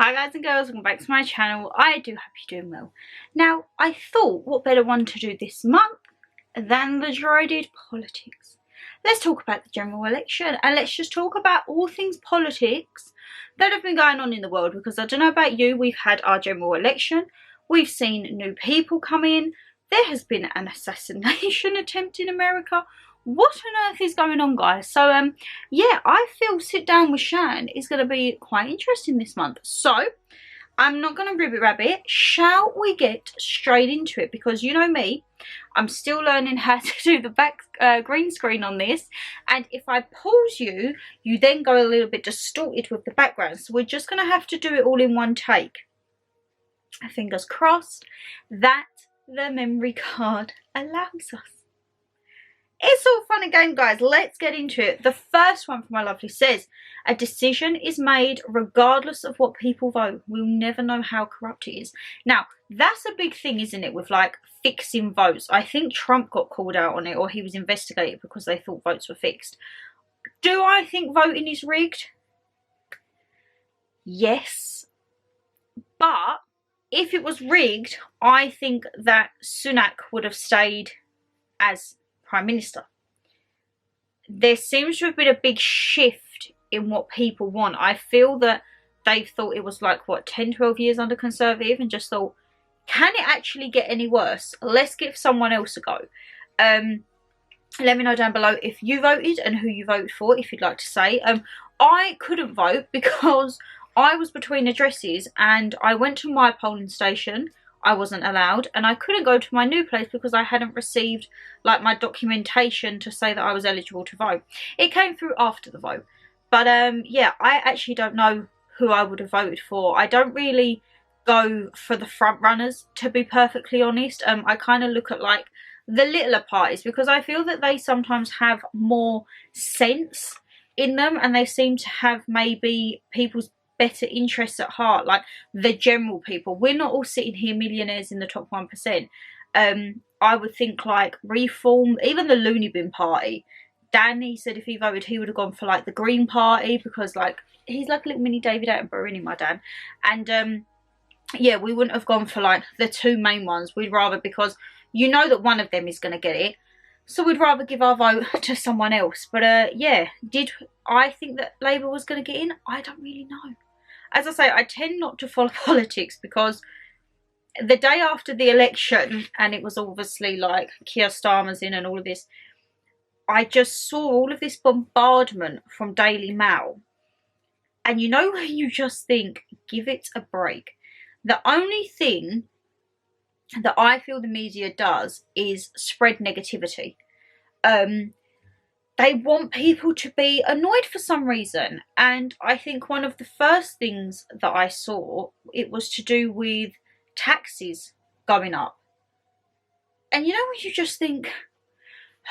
Hi guys and girls, welcome back to my channel. I do hope you're doing well. Now, I thought what better one to do this month than the dreaded politics. Let's talk about the general election, and let's just talk about all things politics that have been going on in the world, because I don't know about you, we've had our general election, we've seen new people come in, there has been an assassination attempt in America. What on earth is going on, guys? So yeah, I feel Sit Down with Shan is going to be quite interesting this month. So I'm not going to ribbit rabbit. Shall we get straight into it? Because you know me, I'm still learning how to do the back green screen on this, and if I pause you, you then go a little bit distorted with the background. So we're just going to have to do it all in one take. Fingers crossed that the memory card allows us. It's all fun and game, guys. Let's get into it. The first one from my lovely says, a decision is made regardless of what people vote. We'll never know how corrupt it is. Now, that's a big thing, isn't it, with like fixing votes. I think Trump got called out on it, or he was investigated because they thought votes were fixed. Do I think voting is rigged? Yes. But if it was rigged, I think that Sunak would have stayed as Prime Minister. There seems to have been a big shift in what people want. I feel that they've thought it was like, what, 10, 12 years under Conservative, and just thought, can it actually get any worse? Let's give someone else a go. Let me know down below if you voted and who you voted for, if you'd like to say. I couldn't vote because I was between addresses and I went to my polling station. I wasn't allowed, and I couldn't go to my new place because I hadn't received like my documentation to say that I was eligible to vote. It came through after the vote, but yeah, I actually don't know who I would have voted for. I don't really go for the front runners, to be perfectly honest. I kind of look at like the littler parties, because I feel that they sometimes have more sense in them, and they seem to have maybe people's better interests at heart, like the general people. We're not all sitting here millionaires in the top 1%. I would think like Reform, even the Looney Bin Party. Danny said if he voted, he would have gone for like the Green Party, because like he's like a little mini David Attenborough, isn't he, my dad? And yeah, we wouldn't have gone for like the two main ones. We'd rather, because you know that one of them is going to get it, so we'd rather give our vote to someone else. But yeah, did I think that Labour was going to get in? I don't really know. As I say, I tend not to follow politics, because the day after the election, and it was obviously like Keir Starmer's in and all of this, I just saw all of this bombardment from Daily Mail. And you know when you just think, give it a break. The only thing that I feel the media does is spread negativity. They want people to be annoyed for some reason. And I think one of the first things that I saw, it was to do with taxes going up. And you know when you just think,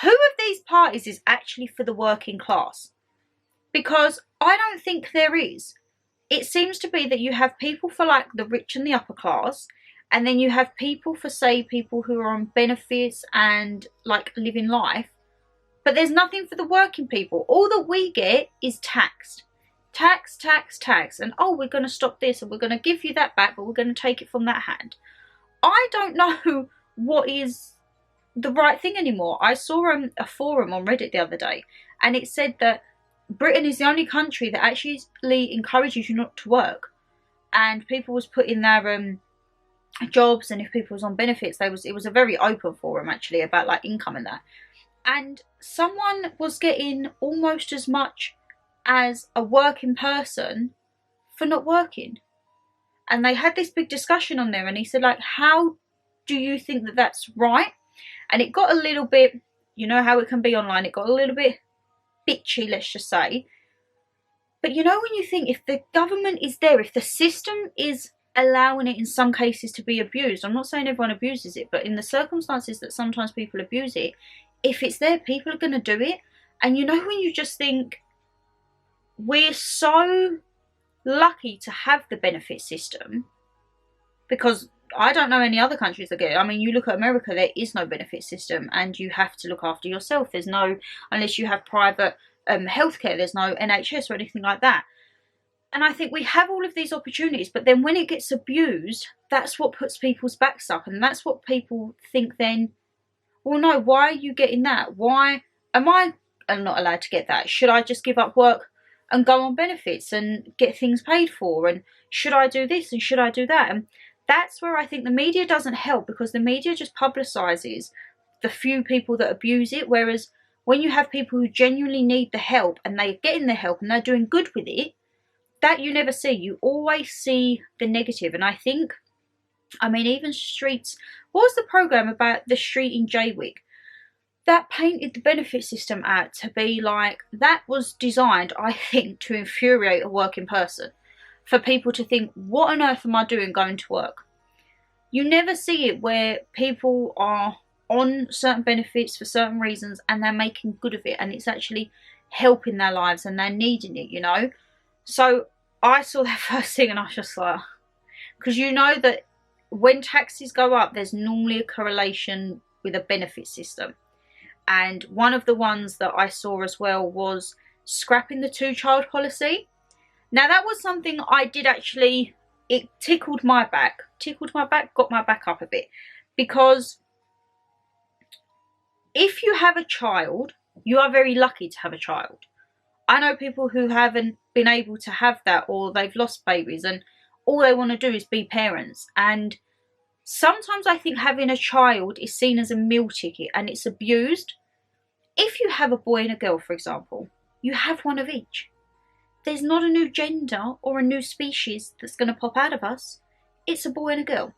who of these parties is actually for the working class? Because I don't think there is. It seems to be that you have people for like the rich and the upper class, and then you have people for, say, people who are on benefits and like living life. But there's nothing for the working people. All that we get is taxed. Tax, tax, tax. And oh, we're going to stop this and we're going to give you that back, but we're going to take it from that hand. I don't know what is the right thing anymore. I saw a forum on Reddit the other day, and it said that Britain is the only country that actually encourages you not to work. And people was putting their jobs, and if people was on benefits, it was a very open forum actually about like income and that. And someone was getting almost as much as a working person for not working. And they had this big discussion on there, and he said, like, how do you think that that's right? And it got a little bit, you know how it can be online, it got a little bit bitchy, let's just say. But you know when you think, if the government is there, if the system is allowing it in some cases to be abused, I'm not saying everyone abuses it, but in the circumstances that sometimes people abuse it, if it's there, people are going to do it. And you know when you just think, we're so lucky to have the benefit system, because I don't know any other countries that get it. I mean, you look at America, there is no benefit system, and you have to look after yourself. There's no, unless you have private healthcare, there's no NHS or anything like that. And I think we have all of these opportunities, but then when it gets abused, that's what puts people's backs up. And that's what people think then, well, no, why are you getting that? Why am I not allowed to get that? Should I just give up work and go on benefits and get things paid for? And should I do this and should I do that? And that's where I think the media doesn't help, because the media just publicises the few people that abuse it. Whereas when you have people who genuinely need the help and they're getting the help and they're doing good with it, that you never see. You always see the negative. And I think, I mean, even Streets, what was the programme about the street in Jaywick? That painted the benefit system out to be like, that was designed, I think, to infuriate a working person. For people to think, what on earth am I doing going to work? You never see it where people are on certain benefits for certain reasons and they're making good of it and it's actually helping their lives and they're needing it, you know? So I saw that first thing and I was just like, because you know that when taxes go up, there's normally a correlation with a benefit system. And one of the ones that I saw as well was scrapping the 2-child policy. Now that was something I did actually, it tickled my back, got my back up a bit. Because if you have a child, you are very lucky to have a child. I know people who haven't been able to have that, or they've lost babies and all they want to do is be parents. And sometimes I think having a child is seen as a meal ticket and it's abused. If you have a boy and a girl, for example, you have one of each. There's not a new gender or a new species that's going to pop out of us. It's a boy and a girl.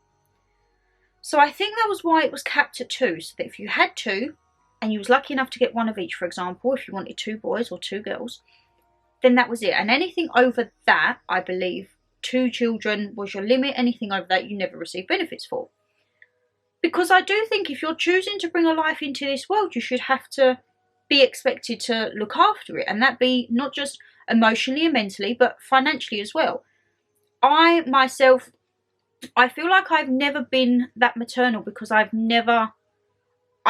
So I think that was why it was capped at 2. So that if you had 2, and you was lucky enough to get one of each, for example, if you wanted 2 boys or 2 girls, then that was it. And anything over that, I believe, 2 children was your limit. Anything over that, you never receive benefits for. Because I do think if you're choosing to bring a life into this world, you should have to be expected to look after it. And that be not just emotionally and mentally, but financially as well. I myself, I feel like I've never been that maternal because I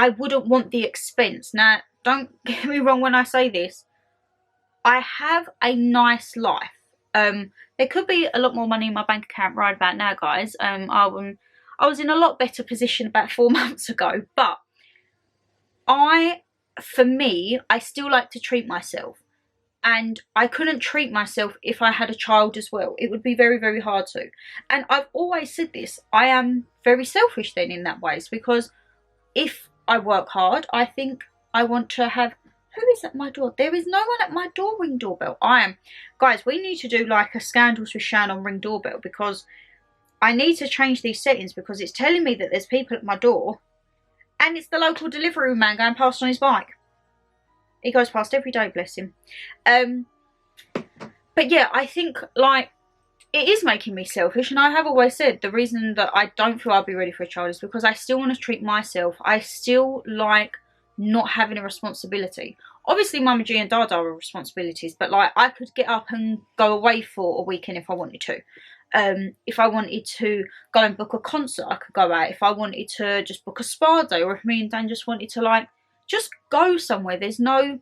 wouldn't want the expense. Now, don't get me wrong when I say this. I have a nice life. There could be a lot more money in my bank account right about now, guys. I was in a lot better position about 4 months ago. But for me, I still like to treat myself. And I couldn't treat myself if I had a child as well. It would be very, very hard to. And I've always said this. I am very selfish then in that ways. Because if I work hard, I think I want to have... Who is at my door? There is no one at my door. Ring doorbell. Guys, we need to do like a Scandals with Shan on Ring doorbell, because I need to change these settings, because it's telling me that there's people at my door and it's the local delivery man going past on his bike. He goes past every day, bless him. But yeah, I think like it is making me selfish, and I have always said the reason that I don't feel I'll be ready for a child is because I still want to treat myself. I still like not having a responsibility. Obviously Mama G and Dada are responsibilities, but like I could get up and go away for a weekend if I wanted to. If I wanted to go and book a concert, I could go out. If I wanted to just book a spa day, or if me and Dan just wanted to like just go somewhere, there's no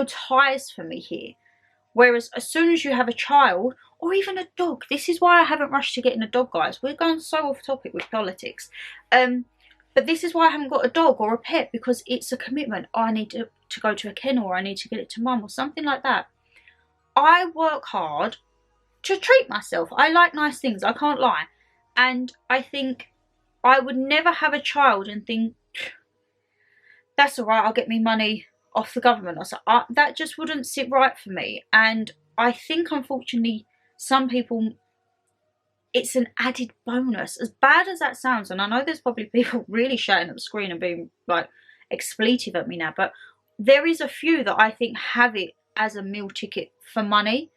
ties for me here. Whereas as soon as you have a child, or even a dog, this is why I haven't rushed to getting a dog, guys. We're going so off topic with politics. But this is why I haven't got a dog or a pet, because it's a commitment. Oh, I need to go to a kennel, or I need to get it to mum, or something like that. I work hard to treat myself. I like nice things, I can't lie. And I think I would never have a child and think, that's alright, I'll get me money off the government. I was like, that just wouldn't sit right for me. And I think, unfortunately, some people, it's an added bonus. As bad as that sounds, and I know there's probably people really shouting at the screen and being like expletive at me now, but there is a few that I think have it as a meal ticket for money.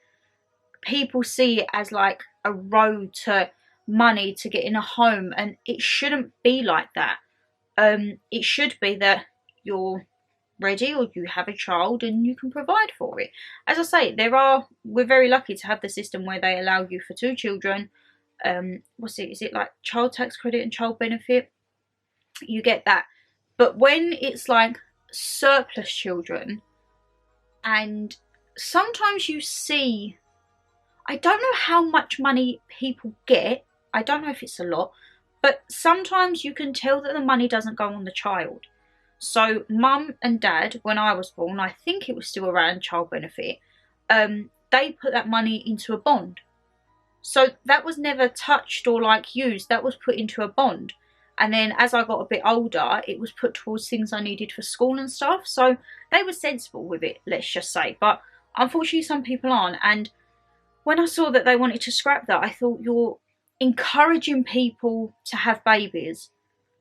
People see it as like a road to money, to get in a home, and it shouldn't be like that. It should be that you're ready, or you have a child and you can provide for it. As I say, we're very lucky to have the system where they allow you for 2 children. Is it like child tax credit and child benefit? You get that. But when it's like surplus children, and sometimes you see I don't know how much money people get. I don't know if it's a lot, but sometimes you can tell that the money doesn't go on the child. So mum and dad, when I was born, I think it was still around child benefit, they put that money into a bond. So that was never touched or like used. That was put into a bond. And then as I got a bit older, it was put towards things I needed for school and stuff. So they were sensible with it, let's just say. But unfortunately, some people aren't. And when I saw that they wanted to scrap that, I thought, you're encouraging people to have babies.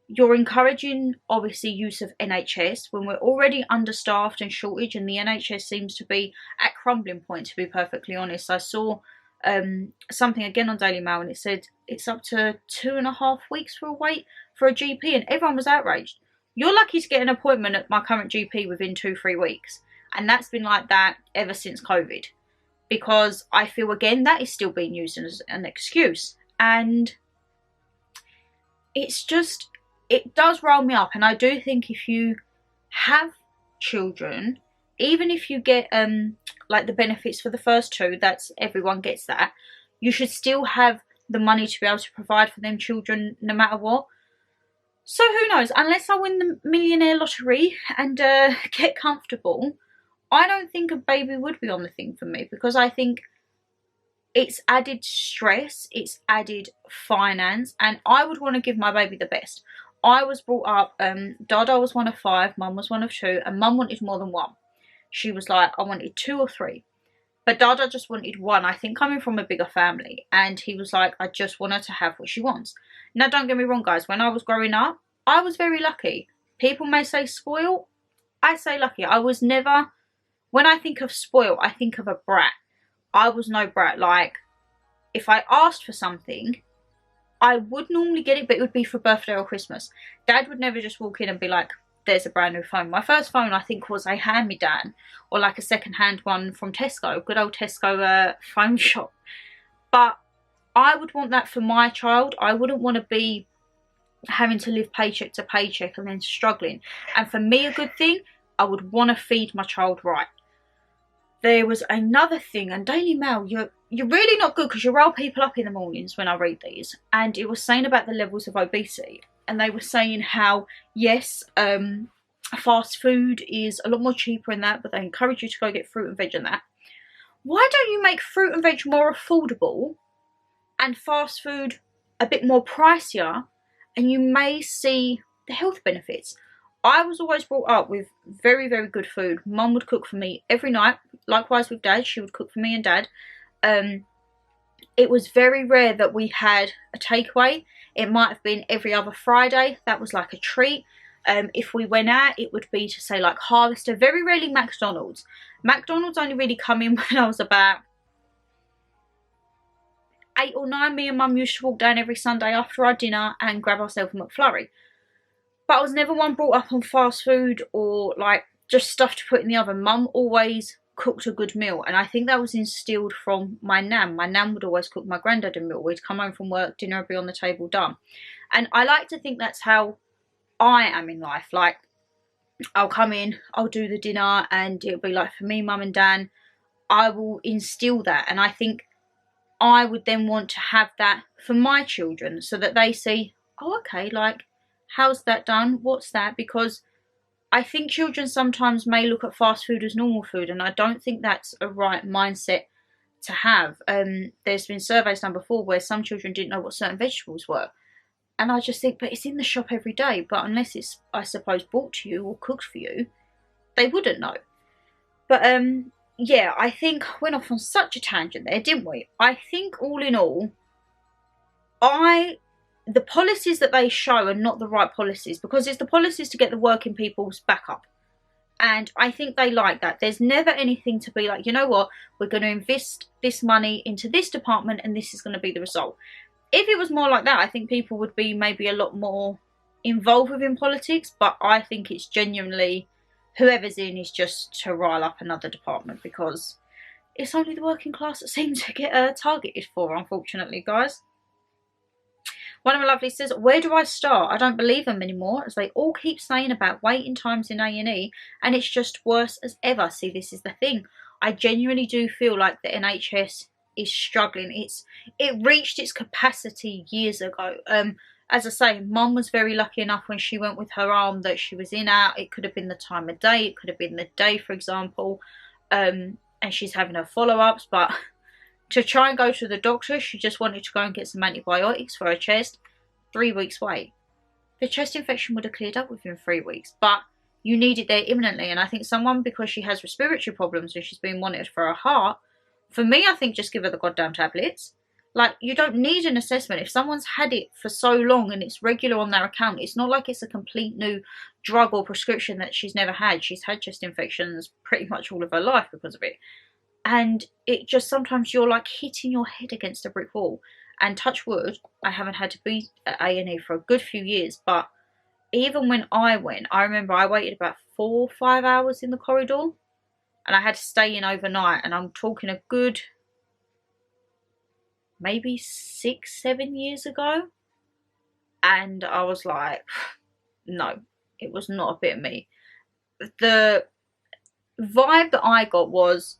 You're encouraging, obviously, use of NHS when we're already understaffed and shortage, and the NHS seems to be at crumbling point, to be perfectly honest. I saw something again on Daily Mail, and it said it's up to 2.5 weeks for a wait for a GP, and everyone was outraged. You're lucky to get an appointment at my current GP within 2-3 weeks, and that's been like that ever since COVID, because I feel again that is still being used as an excuse, and it's just, it does roll me up. And I do think if you have children, even if you get like the benefits for the first 2, that's, everyone gets that, you should still have the money to be able to provide for them children no matter what. So who knows, unless I win the millionaire lottery and get comfortable, I don't think a baby would be on the thing for me, because I think it's added stress, it's added finance, and I would want to give my baby the best. I was brought up, Dada was one of 5, Mum was one of 2, and Mum wanted more than 1. She was like, I wanted 2 or 3. But Dada just wanted 1, I think, coming from a bigger family. And he was like, I just want her to have what she wants. Now, don't get me wrong, guys. When I was growing up, I was very lucky. People may say spoiled. I say lucky. I was never, when I think of spoiled, I think of a brat. I was no brat. Like, if I asked for something, I would normally get it, but it would be for birthday or Christmas. Dad would never just walk in and be like, there's a brand new phone. My first phone, I think, was a hand-me-down, or like a second-hand one from Tesco, good old Tesco phone shop. But I would want that for my child. I wouldn't want to be having to live paycheck to paycheck and then struggling. And for me, a good thing, I would want to feed my child right. There was another thing, and Daily Mail, you're really not good, because you roll people up in the mornings when I read these, and it was saying about the levels of obesity. And they were saying how, yes, fast food is a lot more cheaper in that, but they encourage you to go get fruit and veg and that. Why don't you make fruit and veg more affordable and fast food a bit more pricier, and you may see the health benefits? I was always brought up with very, very good food. Mum would cook for me every night. Likewise with Dad, she would cook for me and Dad. It was very rare that we had a takeaway. It might have been every other Friday. That was like a treat. If we went out, it would be to say like Harvester. Very rarely McDonald's. McDonald's only really come in when I was about 8 or 9. Me and Mum used to walk down every Sunday after our dinner and grab ourselves a McFlurry. But I was never one brought up on fast food or like just stuff to put in the oven. Mum always cooked a good meal, and I think that was instilled from my nan. My nan would always cook my granddad a meal. We'd come home from work, dinner would be on the table, done. And I like to think that's how I am in life. Like, I'll come in, I'll do the dinner, and it'll be like, for me, Mum and Dan, I will instill that. And I think I would then want to have that for my children, so that they see, oh, okay, like, how's that done? What's that? Because I think children sometimes may look at fast food as normal food, and I don't think that's a right mindset to have. There's been surveys done before where some children didn't know what certain vegetables were. And I just think, but it's in the shop every day. But unless it's, I suppose, brought to you or cooked for you, they wouldn't know. But yeah, I think went off on such a tangent there, didn't we? I think all in all, the policies that they show are not the right policies, because it's the policies to get the working people's back up. And I think they like that. There's never anything to be like, you know what, we're going to invest this money into this department and this is going to be the result. If it was more like that, I think people would be maybe a lot more involved within politics. But I think it's genuinely, whoever's in is just to rile up another department, because it's only the working class that seem to get targeted for, unfortunately, guys. One of my lovelies says, where do I start? I don't believe them anymore, as they all keep saying about waiting times in A&E, and it's just worse as ever. See, this is the thing. I genuinely do feel like the NHS is struggling. It reached its capacity years ago. As I say, Mum was very lucky enough when she went with her arm that she was in out. It could have been the time of day, it could have been the day, for example, and she's having her follow-ups. But to try and go to the doctor, she just wanted to go and get some antibiotics for her chest. 3 weeks wait. The chest infection would have cleared up within 3 weeks, but you need it there imminently. And I think someone, because she has respiratory problems and she's being monitored for her heart, for me, I think just give her the goddamn tablets. Like, you don't need an assessment. If someone's had it for so long and it's regular on their account, it's not like it's a complete new drug or prescription that she's never had. She's had chest infections pretty much all of her life because of it. And it just, sometimes you're like hitting your head against a brick wall. And touch wood, I haven't had to be at A&E for a good few years. But even when I went, I remember I waited about 4 or 5 hours in the corridor. And I had to stay in overnight. And I'm talking a good, maybe 6, 7 years ago. And I was like, no, it was not a bit of me. The vibe that I got was,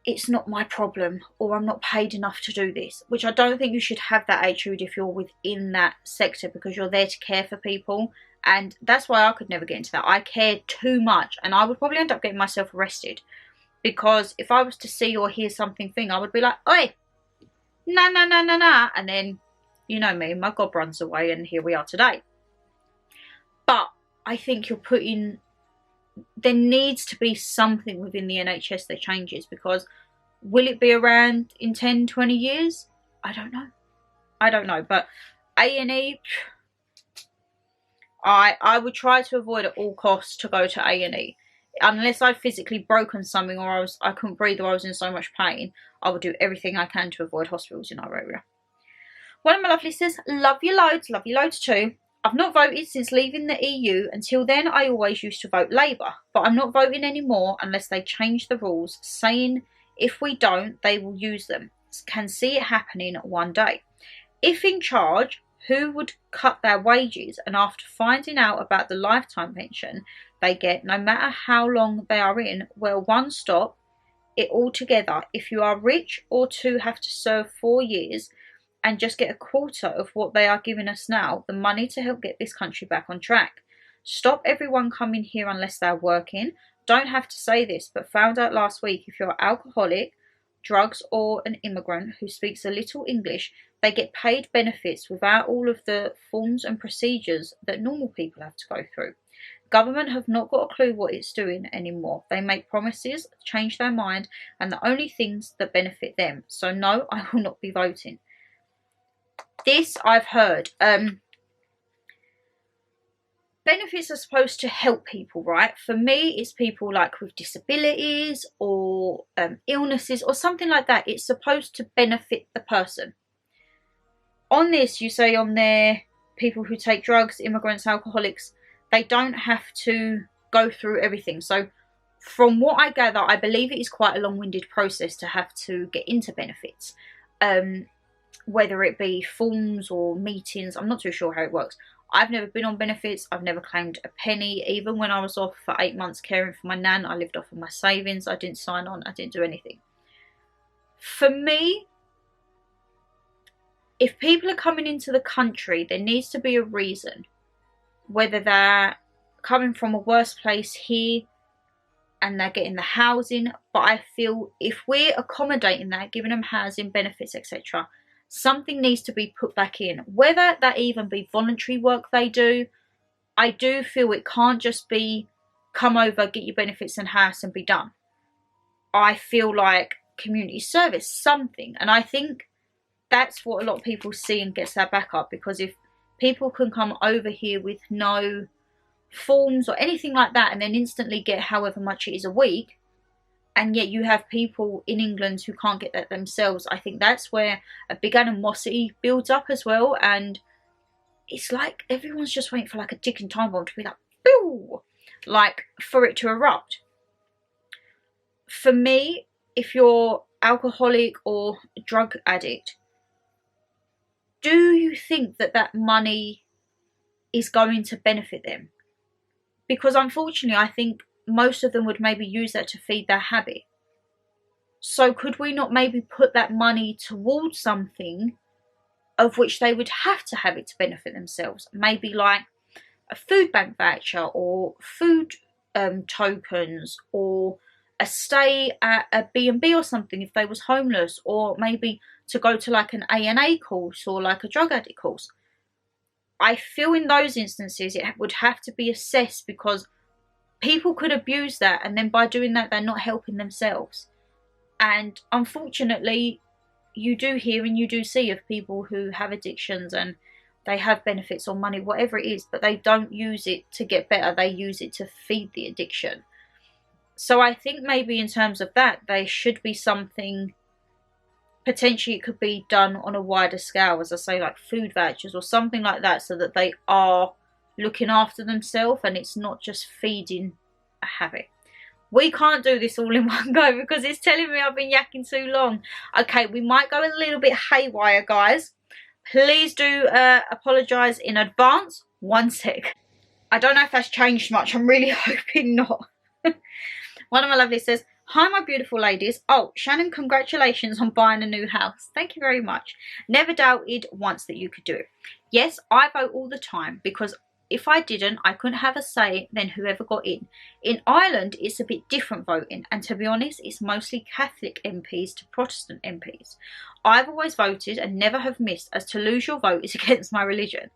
it's not my problem, or I'm not paid enough to do this, which I don't think you should have that attitude if you're within that sector, because you're there to care for people. And that's why I could never get into that. I cared too much, and I would probably end up getting myself arrested, because if I was to see or hear something, I would be like, oi, nah, nah, nah, nah, nah, and then, you know me, my gob runs away, and here we are today. But I think you're putting, there needs to be something within the NHS that changes, because will it be around in 10, 20 years? I don't know. I don't know. But A&E, I would try to avoid at all costs to go to A&E. Unless I'd physically broken something, or I couldn't breathe, or I was in so much pain, I would do everything I can to avoid hospitals in our area. One of my lovely says, love you loads too. I've not voted since leaving the EU. Until then, I always used to vote Labour. But I'm not voting anymore unless they change the rules, saying if we don't, they will use them. Can see it happening one day. If in charge, who would cut their wages, and after finding out about the lifetime pension they get, no matter how long they are in, well, one, stop it altogether. If you are rich, or two, have to serve 4 years and just get a quarter of what they are giving us now, the money to help get this country back on track. Stop everyone coming here unless they're working. Don't have to say this, but found out last week, if you're alcoholic, drugs, or an immigrant who speaks a little English, they get paid benefits without all of the forms and procedures that normal people have to go through. Government have not got a clue what it's doing anymore. They make promises, change their mind, and the only things that benefit them. So no, I will not be voting. This I've heard. Benefits are supposed to help people, right? For me, it's people like with disabilities or illnesses or something like that. It's supposed to benefit the person. On this, you say on there, people who take drugs, immigrants, alcoholics, they don't have to go through everything. So from what I gather, I believe it is quite a long-winded process to have to get into benefits. Whether it be forms or meetings, I'm not too sure how it works. I've never been on benefits. I've never claimed a penny. Even when I was off for 8 months caring for my nan, I lived off of my savings. I didn't sign on. I didn't do anything. For me, if people are coming into the country, there needs to be a reason. Whether they're coming from a worse place here and they're getting the housing. But I feel if we're accommodating that, giving them housing, benefits, etc., something needs to be put back in. Whether that even be voluntary work they do, I do feel it can't just be come over, get your benefits and house and be done. I feel like community service, something. And I think that's what a lot of people see and gets their back up. Because if people can come over here with no forms or anything like that and then instantly get however much it is a week, and yet you have people in England who can't get that themselves, I think that's where a big animosity builds up as well. And it's like everyone's just waiting for like a ticking time bomb to be like, boo! Like for it to erupt. For me, if you're alcoholic or drug addict, do you think that that money is going to benefit them? Because unfortunately, I think most of them would maybe use that to feed their habit. So could we not maybe put that money towards something of which they would have to have it to benefit themselves? Maybe like a food bank voucher, or food tokens, or a stay at a B&B or something if they was homeless, or maybe to go to like an A&A course or like a drug addict course. I feel in those instances it would have to be assessed, because people could abuse that, and then by doing that they're not helping themselves. And unfortunately, you do hear and you do see of people who have addictions and they have benefits or money, whatever it is, but they don't use it to get better. They use it to feed the addiction. So I think maybe in terms of that, there should be something, potentially it could be done on a wider scale, as I say, like food vouchers or something like that, so that they are looking after themselves and it's not just feeding a habit. We can't do this all in one go because it's telling me I've been yakking too long. Okay, we might go a little bit haywire, guys. Please do apologise in advance. One sec. I don't know if that's changed much. I'm really hoping not. One of my lovelies says, "Hi, my beautiful ladies. Oh, Shannon, congratulations on buying a new house. Thank you very much. Never doubted once that you could do it. Yes, I vote all the time, because if I didn't, I couldn't have a say, then whoever got in. In Ireland, it's a bit different voting, and to be honest, it's mostly Catholic MPs to Protestant MPs. I've always voted and never have missed, as to lose your vote is against my religion.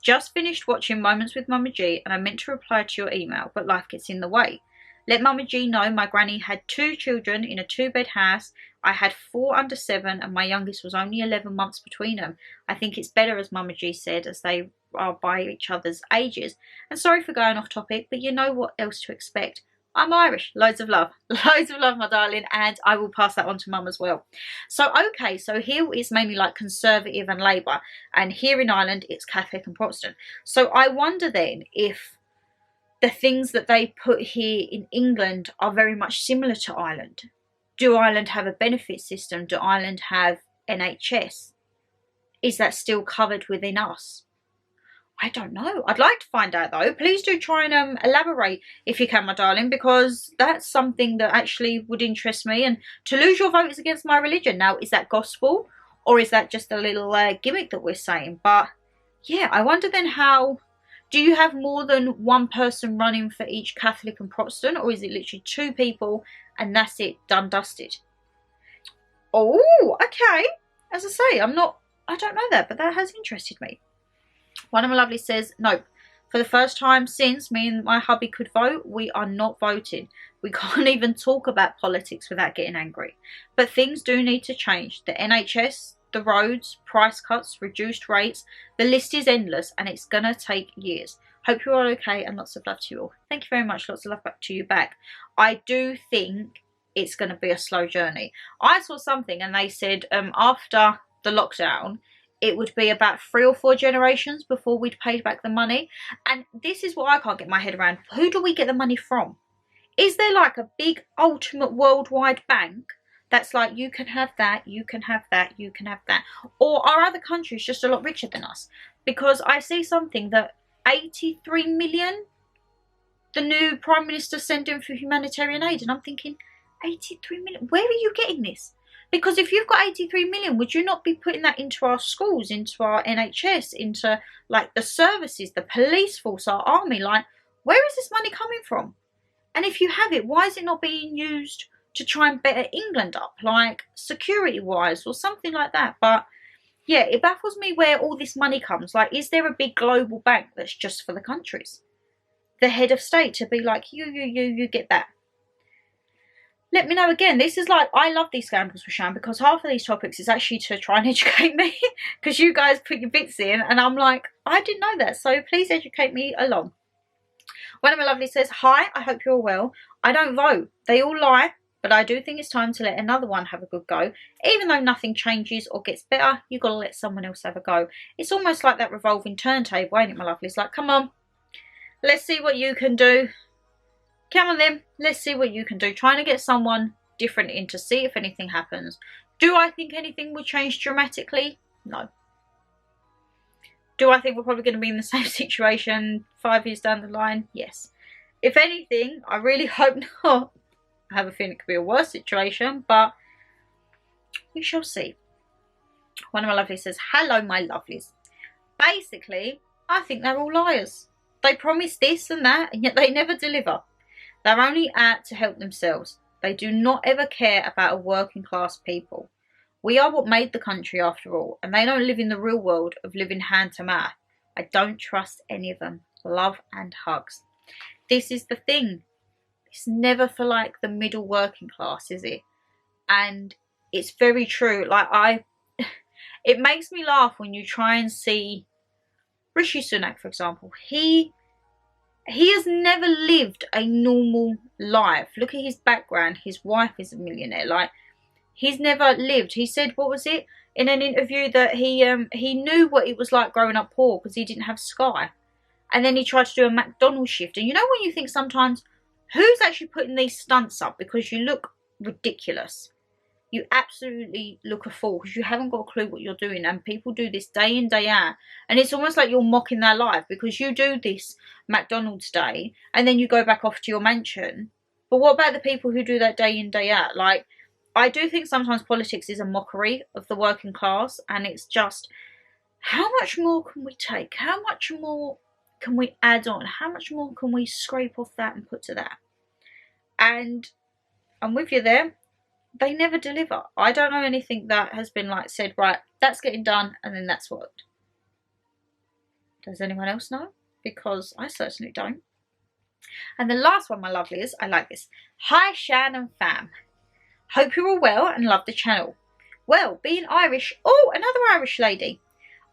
Just finished watching Moments with Mama G, and I meant to reply to your email, but life gets in the way. Let Mama G know my granny had 2 children in a 2-bed house. I had 4 under 7 and my youngest was only 11 months between them. I think it's better, as Mama G said, as they are by each other's ages. And sorry for going off topic, but you know what else to expect. I'm Irish." Loads of love. Loads of love, my darling, and I will pass that on to Mum as well. So, okay, so here it's mainly like Conservative and Labour, and here in Ireland it's Catholic and Protestant. So I wonder then if the things that they put here in England are very much similar to Ireland. Do Ireland have a benefit system? Do Ireland have NHS? Is that still covered within us? I don't know. I'd like to find out though. Please do try and elaborate if you can, my darling, because that's something that actually would interest me. And to lose your vote is against my religion. Now, is that gospel, or is that just a little gimmick that we're saying? But yeah, I wonder then how... Do you have more than one person running for each Catholic and Protestant, or is it literally 2 people and that's it, done, dusted? Oh, okay. As I say, I don't know that, but that has interested me. One of my lovelies says, "Nope. For the first time since me and my hubby could vote, we are not voting. We can't even talk about politics without getting angry. But things do need to change. The NHS, the roads, price cuts, reduced rates. The list is endless and it's going to take years. Hope you're all okay and lots of love to you all." Thank you very much. Lots of love back to you back. I do think it's going to be a slow journey. I saw something and they said after the lockdown, it would be about 3 or 4 generations before we'd paid back the money. And this is what I can't get my head around. Who do we get the money from? Is there like a big ultimate worldwide bank that's like, you can have that, you can have that, you can have that? Or are other countries just a lot richer than us? Because I see something that 83 million the new Prime Minister sent in for humanitarian aid. And I'm thinking, 83 million? Where are you getting this? Because if you've got 83 million, would you not be putting that into our schools, into our NHS, into like the services, the police force, our army? Like, where is this money coming from? And if you have it, why is it not being used to try and better England up, like security-wise or something like that? But yeah, it baffles me where all this money comes. Like, is there a big global bank that's just for the countries? The head of state to be like, you get that. Let me know again. This is like, I love these scandals with Shan, because half of these topics is actually to try and educate me, because you guys put your bits in and I'm like, I didn't know that, so please educate me along. One of my lovely says, "Hi, I hope you're well. I don't vote. They all lie, but I do think it's time to let another one have a good go. Even though nothing changes or gets better, you got to let someone else have a go." It's almost like that revolving turntable, ain't it, my lovely? It's like, come on, let's see what you can do. Come on then, let's see what you can do. Trying to get someone different in to see if anything happens. Do I think anything will change dramatically? No. Do I think we're probably going to be in the same situation 5 years down the line? Yes. If anything, I really hope not. I have a feeling it could be a worse situation, but we shall see. One of my lovelies says, hello, my lovelies. Basically, I think they're all liars. They promise this and that, and yet they never deliver. They're only out to help themselves. They do not ever care about a working class people. We are what made the country after all, and they don't live in the real world of living hand to mouth. I don't trust any of them. Love and hugs. This is the thing. It's never for like the middle working class, is it? And it's very true. Like it makes me laugh when you try and see Rishi Sunak, for example. He has never lived a normal life. Look at his background. His wife is a millionaire. Like, he's never lived. He said, what was it, in an interview, that he knew what it was like growing up poor because he didn't have Sky. And then he tried to do a McDonald's shift. And you know when you think sometimes, who's actually putting these stunts up? Because you look ridiculous. You absolutely look a fool because you haven't got a clue what you're doing. And people do this day in, day out. And it's almost like you're mocking their life because you do this McDonald's day and then you go back off to your mansion. But what about the people who do that day in, day out? Like, I do think sometimes politics is a mockery of the working class. And it's just, how much more can we take? How much more can we add on? How much more can we scrape off that and put to that? And I'm with you there. They never deliver. I don't know anything that has been like said, right, that's getting done and then that's worked. Does anyone else know? Because I certainly don't. And the last one, my lovelies, I like this. Hi, Shan and fam. Hope you're all well and love the channel. Well, being Irish, oh, another Irish lady.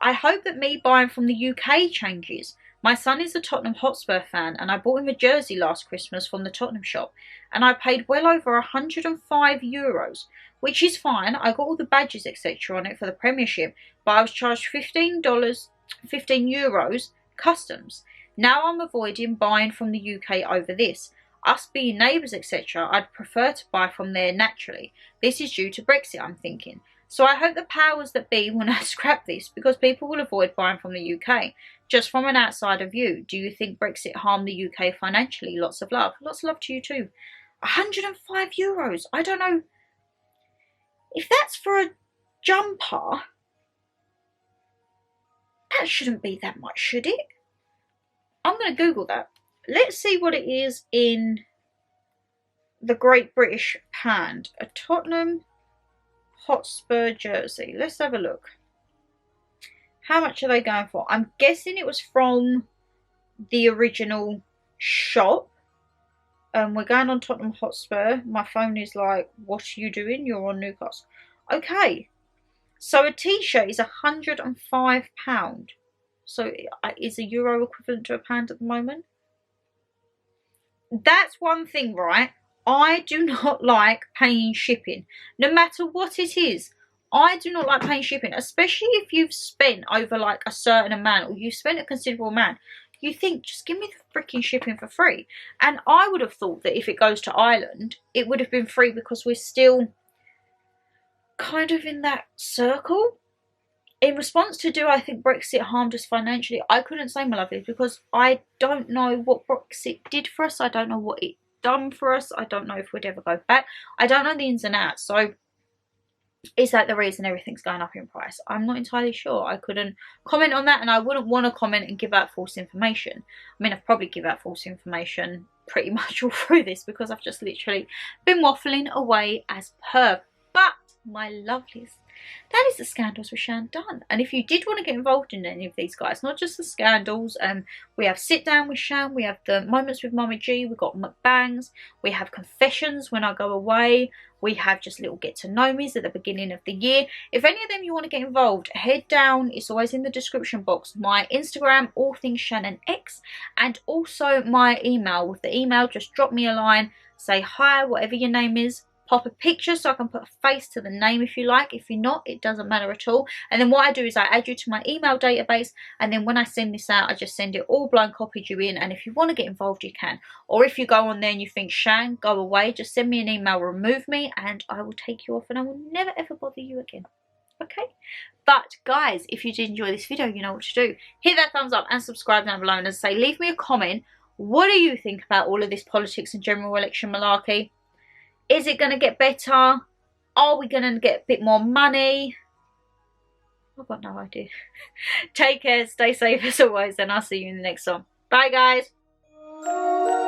I hope that me buying from the UK changes. My son is a Tottenham Hotspur fan and I bought him a jersey last Christmas from the Tottenham shop and I paid well over €105, which is fine. I got all the badges etc. on it for the Premiership, but I was charged €15 customs. Now I'm avoiding buying from the UK over this. Us being neighbours etc. I'd prefer to buy from there naturally. This is due to Brexit, I'm thinking. So I hope the powers that be will not scrap this because people will avoid buying from the UK. Just from an outsider view, do you think Brexit harmed the UK financially? Lots of love. Lots of love to you too. €105. I don't know. If that's for a jumper, that shouldn't be that much, should it? I'm going to Google that. Let's see what it is in the Great British Pound. A Tottenham Hotspur jersey. Let's have a look. How much are they going for? I'm guessing it was from the original shop. We're going on Tottenham Hotspur. My phone is like, what are you doing? You're on Newcastle. Okay. So a t-shirt is £105. So is a euro equivalent to a pound at the moment? That's one thing, right? I do not like paying shipping. No matter what it is. I do not like paying shipping, especially if you've spent over like a certain amount or you've spent a considerable amount. You think, just give me the freaking shipping for free. And I would have thought that if it goes to Ireland, it would have been free because we're still kind of in that circle. In response to do I think Brexit harmed us financially, I couldn't say, my lovely, because I don't know what Brexit did for us. I don't know what it done for us. I don't know if we'd ever go back. I don't know the ins and outs. So is that the reason everything's going up in price? I'm not entirely sure. I couldn't comment on that and I wouldn't want to comment and give out false information. I mean, I've probably give out false information pretty much all through this because I've just literally been waffling away as per. But, my lovelies, that is the Scandals with Shan done. And if you did want to get involved in any of these guys, not just the scandals, we have Sit Down with Shan, we have the Moments with Mama G, we've got mukbangs, we have confessions when I go away, we have just little get to know me's at the beginning of the year. If any of them you want to get involved, head down, it's always in the description box, my Instagram, AllThingsShannonLeighxx, and also my email. With the email, just drop me a line, say hi, whatever your name is, pop a picture so I can put a face to the name if you like. If you're not, it doesn't matter at all. And then what I do is I add you to my email database, and then when I send this out, I just send it all blind copied you in. And if you want to get involved, you can. Or if you go on there and you think, Shan, go away, just send me an email, remove me, and I will take you off and I will never ever bother you again. Okay? But guys, if you did enjoy this video, you know what to do. Hit that thumbs up and subscribe down below. And as I say, leave me a comment. What do you think about all of this politics and general election malarkey? Is it going to get better? Are we going to get a bit more money? I've got no idea. Take care, stay safe as always, and I'll see you in the next one. Bye guys.